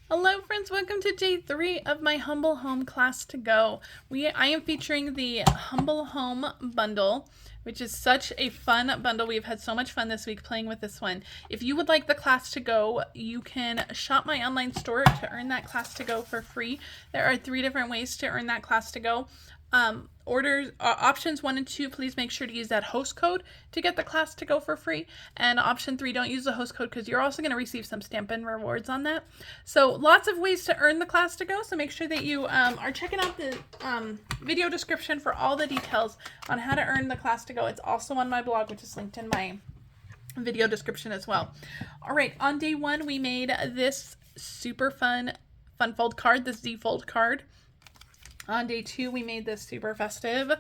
Hello friends, welcome to day 3 of my Humble Home class to go. I am featuring the Humble Home bundle, which is such a fun bundle. We've had so much fun this week playing with this one. If you would like the class to go, you can shop my online store to earn that class to go for free. There are 3 different ways to earn that class to go. Options 1 and 2, please make sure to use that host code to get the class to go for free. And option 3, don't use the host code because you're also going to receive some Stampin' rewards on that. So lots of ways to earn the class to go. So make sure that you are checking out the video description for all the details on how to earn the class to go. It's also on my blog, which is linked in my video description as well. All right, on day 1, we made this super fun fold card, the Z fold card. On day 2, we made this super festive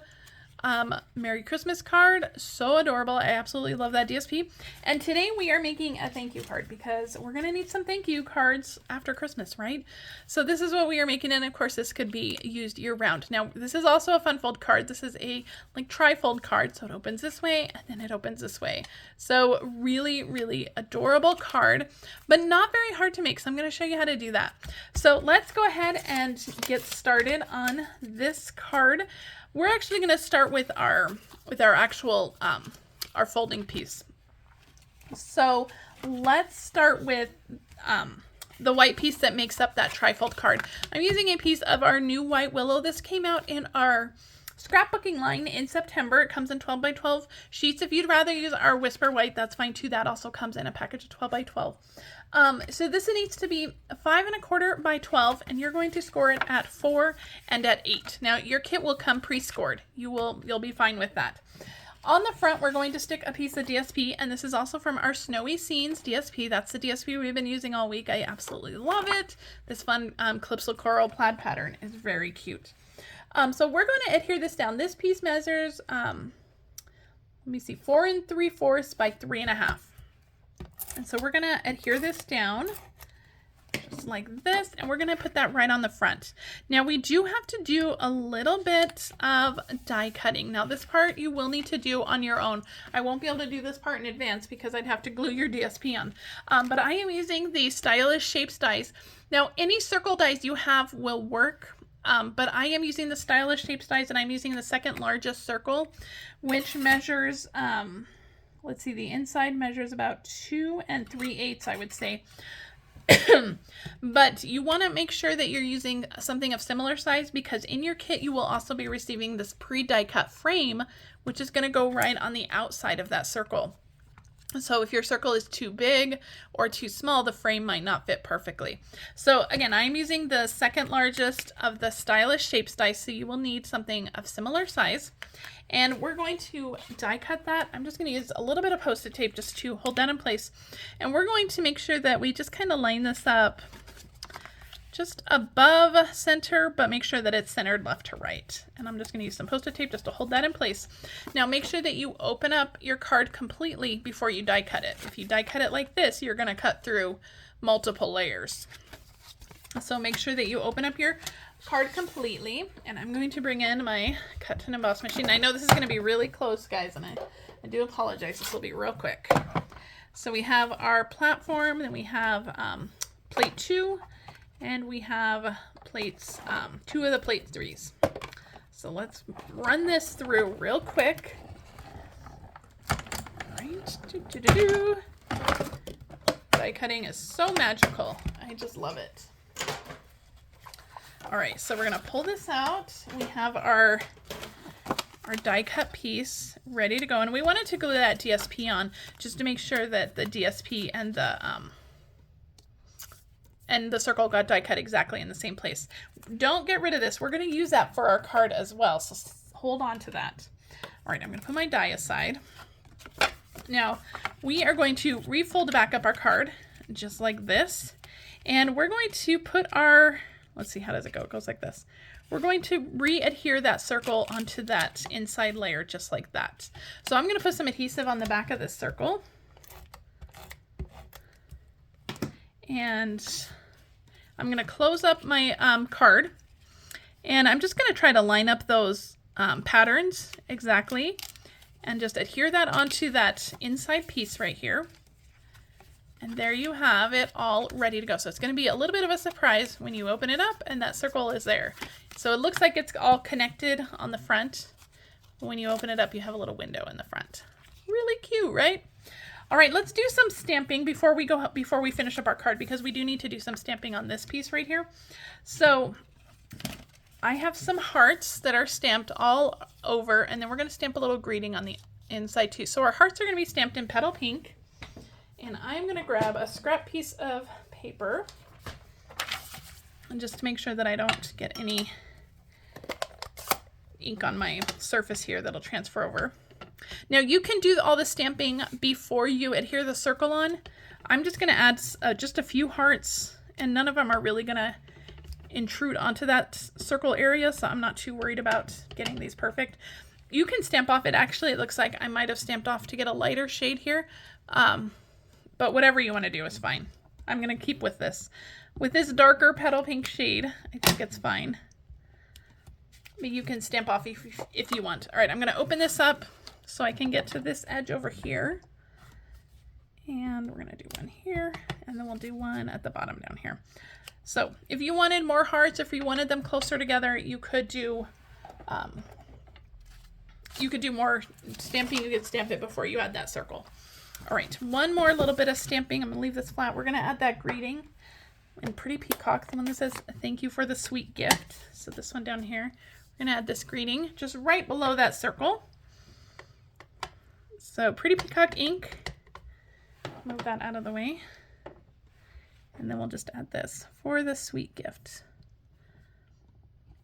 Merry Christmas card. So adorable. I absolutely love that DSP. And today we are making a thank you card because we're going to need some thank you cards after Christmas, right? So this is what we are making, and of course this could be used year round. Now this is also a fun fold card. This is a tri-fold card, so it opens this way and then it opens this way. So really, really adorable card, but not very hard to make. So I'm going to show you how to do that. So let's go ahead and get started on this card. We're actually going to start with our actual our folding piece. So let's start with the white piece that makes up that trifold card. I'm using a piece of our new white Willow. This came out in our scrapbooking line in September. It comes in 12 by 12 sheets. If you'd rather use our Whisper White, that's fine too. That also comes in a package of 12 by 12. So this needs to be 5 1/4 by 12, and you're going to score it at 4 and at 8. Now your kit will come pre-scored. You'll be fine with that. On the front, we're going to stick a piece of DSP, and this is also from our Snowy Scenes DSP. That's the DSP we've been using all week. I absolutely love it. This fun Calypso Coral plaid pattern is very cute. So we're going to adhere this down. This piece measures, let me see, 4 3/4 by 3 1/2. And so we're going to adhere this down just like this, and we're going to put that right on the front. Now we do have to do a little bit of die cutting. Now this part you will need to do on your own. I won't be able to do this part in advance because I'd have to glue your DSP on. But I am using the Stylish Shapes dies. Now any circle dies you have will work. But I am using the Stylish Shapes dies, and I'm using the second largest circle, which measures, let's see, the inside measures about 2 3/8, I would say. But you want to make sure that you're using something of similar size, because in your kit you will also be receiving this pre-die cut frame, which is going to go right on the outside of that circle. So if your circle is too big or too small, the frame might not fit perfectly. So again, I'm using the second largest of the Stylish Shapes dies, so you will need something of similar size. And we're going to die cut that. I'm just going to use a little bit of Post-it tape just to hold that in place. And we're going to make sure that we just kind of line this up just above center, but make sure that it's centered left to right. And I'm just going to use some Post-it tape just to hold that in place. Now make sure that you open up your card completely before you die cut it. If you die cut it like this, you're going to cut through multiple layers. So make sure that you open up your card completely. And I'm going to bring in my cut and emboss machine. I know this is going to be really close, guys, and I do apologize. This will be real quick. So we have our platform, then we have plate 2, and we have plates, 2 of the plate 3s. So let's run this through real quick. All right. Die cutting is so magical. I just love it. All right, so we're gonna pull this out. We have our die cut piece ready to go, and we wanted to glue that DSP on just to make sure that the DSP and the circle got die cut exactly in the same place. Don't get rid of this. We're going to use that for our card as well, so hold on to that. All right, I'm going to put my die aside. Now, we are going to refold back up our card just like this, and we're going to put our, let's see, how does it go? It goes like this. We're going to re-adhere that circle onto that inside layer just like that. So I'm going to put some adhesive on the back of this circle. And I'm going to close up my card, and I'm just going to try to line up those patterns exactly and just adhere that onto that inside piece right here. And there you have it all ready to go. So it's going to be a little bit of a surprise when you open it up and that circle is there. So it looks like it's all connected on the front. When you open it up, you have a little window in the front. Really cute, right? All right, let's do some stamping before we finish up our card, because we do need to do some stamping on this piece right here. So I have some hearts that are stamped all over, and then we're going to stamp a little greeting on the inside too. So our hearts are going to be stamped in petal pink, and I'm going to grab a scrap piece of paper, and just to make sure that I don't get any ink on my surface here that'll transfer over. Now you can do all the stamping before you adhere the circle on. I'm just going to add just a few hearts, and none of them are really going to intrude onto that circle area, so I'm not too worried about getting these perfect. You can stamp off it. Actually, it looks like I might have stamped off to get a lighter shade here, but whatever you want to do is fine. I'm going to keep with this darker petal pink shade. I think it's fine, but you can stamp off if you want. All right, I'm going to open this up so I can get to this edge over here, and we're going to do one here, and then we'll do one at the bottom down here. So if you wanted more hearts, if you wanted them closer together, you could do more stamping. You could stamp it before you add that circle. All right, one more little bit of stamping. I'm going to leave this flat. We're going to add that greeting in Pretty Peacock, the one that says thank you for the sweet gift. So this one down here, we're going to add this greeting just right below that circle. So Pretty Peacock ink, move that out of the way. And then we'll just add this for the sweet gift.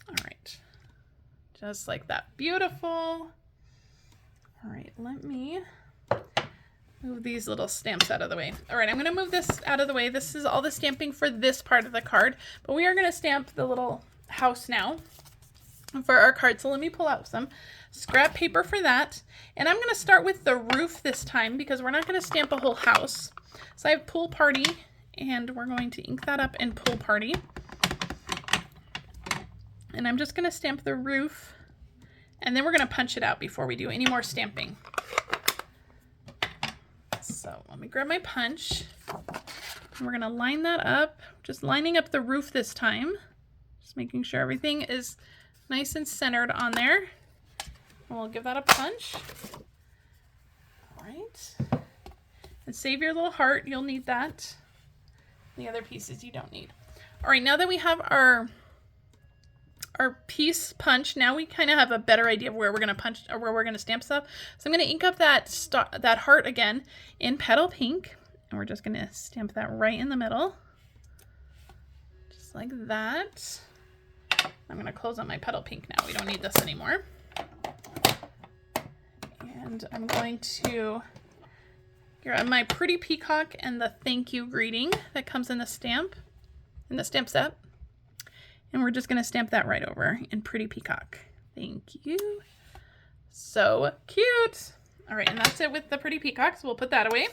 All right, just like that. Beautiful. All right, let me move these little stamps out of the way. All right, I'm going to move this out of the way. This is all the stamping for this part of the card, but we are going to stamp the little house now for our card. So let me pull out some scrap paper for that. And I'm going to start with the roof this time because we're not going to stamp a whole house. So I have Pool Party, and we're going to ink that up in Pool Party. And I'm just going to stamp the roof, and then we're going to punch it out before we do any more stamping. So let me grab my punch. And we're going to line that up, just lining up the roof this time. Just making sure everything is nice and centered on there. And we'll give that a punch. All right. And save your little heart. You'll need that. The other pieces you don't need. All right, now that we have our piece punch, now we kind of have a better idea of where we're going to punch or where we're going to stamp stuff. So I'm going to ink up that heart again in petal pink, and we're just going to stamp that right in the middle, just like that. I'm going to close on my petal pink now. We don't need this anymore. And I'm going to grab my Pretty Peacock and the thank you greeting that comes in the stamp set. And we're just going to stamp that right over in Pretty Peacock. Thank you. So cute. All right, and that's it with the Pretty Peacock, so we'll put that away.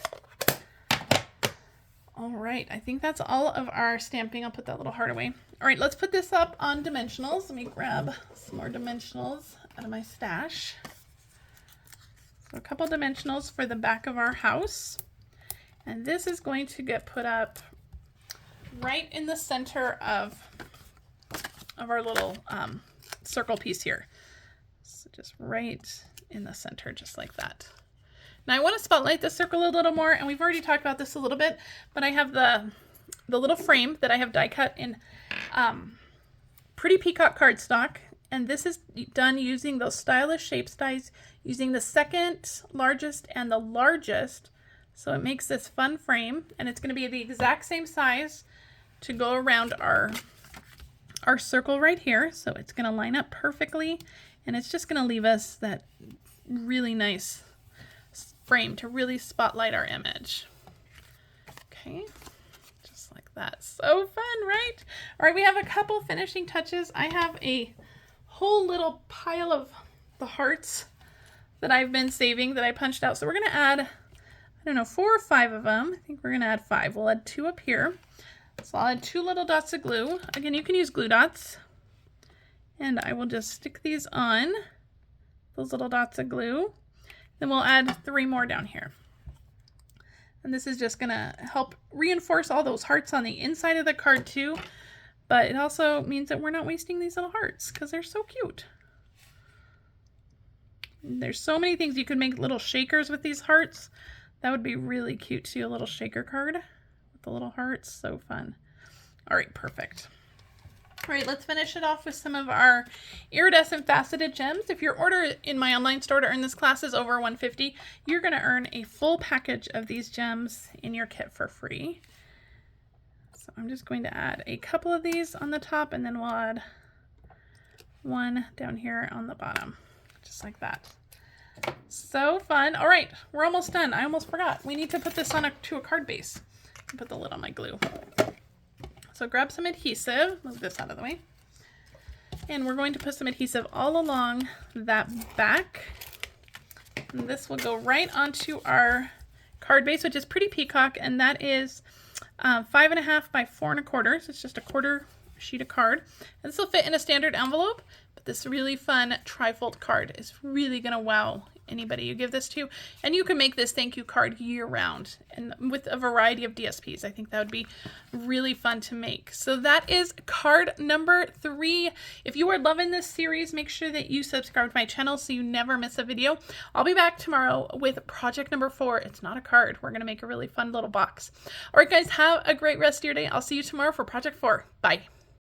All right, I think that's all of our stamping. I'll put that little heart away. All right, let's put this up on dimensionals. Let me grab some more dimensionals out of my stash. So a couple dimensionals for the back of our house. And this is going to get put up right in the center of our little circle piece here. So just right in the center, just like that. Now I want to spotlight the circle a little more, and we've already talked about this a little bit, but I have the little frame that I have die cut in Pretty Peacock cardstock, and this is done using those stylish shape dies, using the second largest and the largest, so it makes this fun frame, and it's going to be the exact same size to go around our circle right here. So it's going to line up perfectly, and it's just going to leave us that really nice frame to really spotlight our image. Okay, just like that. So fun, right? All right, we have a couple finishing touches. I have a whole little pile of the hearts that I've been saving that I punched out. So we're going to add, I don't know, 4 or 5 of them. I think we're going to add 5. We'll add 2 up here. So I'll add 2 little dots of glue. Again, you can use glue dots. And I will just stick these on, those little dots of glue. Then we'll add 3 more down here. And this is just going to help reinforce all those hearts on the inside of the card too. But it also means that we're not wasting these little hearts because they're so cute. There's so many things. You could make little shakers with these hearts. That would be really cute too, a little shaker card with the little hearts. So fun. All right, perfect. All right, let's finish it off with some of our iridescent faceted gems. If your order in my online store to earn this class is over $150, you're going to earn a full package of these gems in your kit for free. So I'm just going to add a couple of these on the top, and then we'll add one down here on the bottom, just like that. So fun. All right, we're almost done. I almost forgot. We need to put this on to a card base. Put the lid on my glue. So grab some adhesive, move this out of the way, and we're going to put some adhesive all along that back. And this will go right onto our card base, which is pretty Peacock, and that is 5.5 by 4.25. So it's just a quarter sheet of card. And this will fit in a standard envelope, but this really fun trifold card is really gonna wow anybody you give this to. And you can make this thank you card year round and with a variety of DSPs. I think that would be really fun to make. So that is card number 3. If you are loving this series, make sure that you subscribe to my channel so you never miss a video. I'll be back tomorrow with project number 4. It's not a card. We're gonna make a really fun little box. All right, guys, have a great rest of your day. I'll see you tomorrow for project 4. Bye.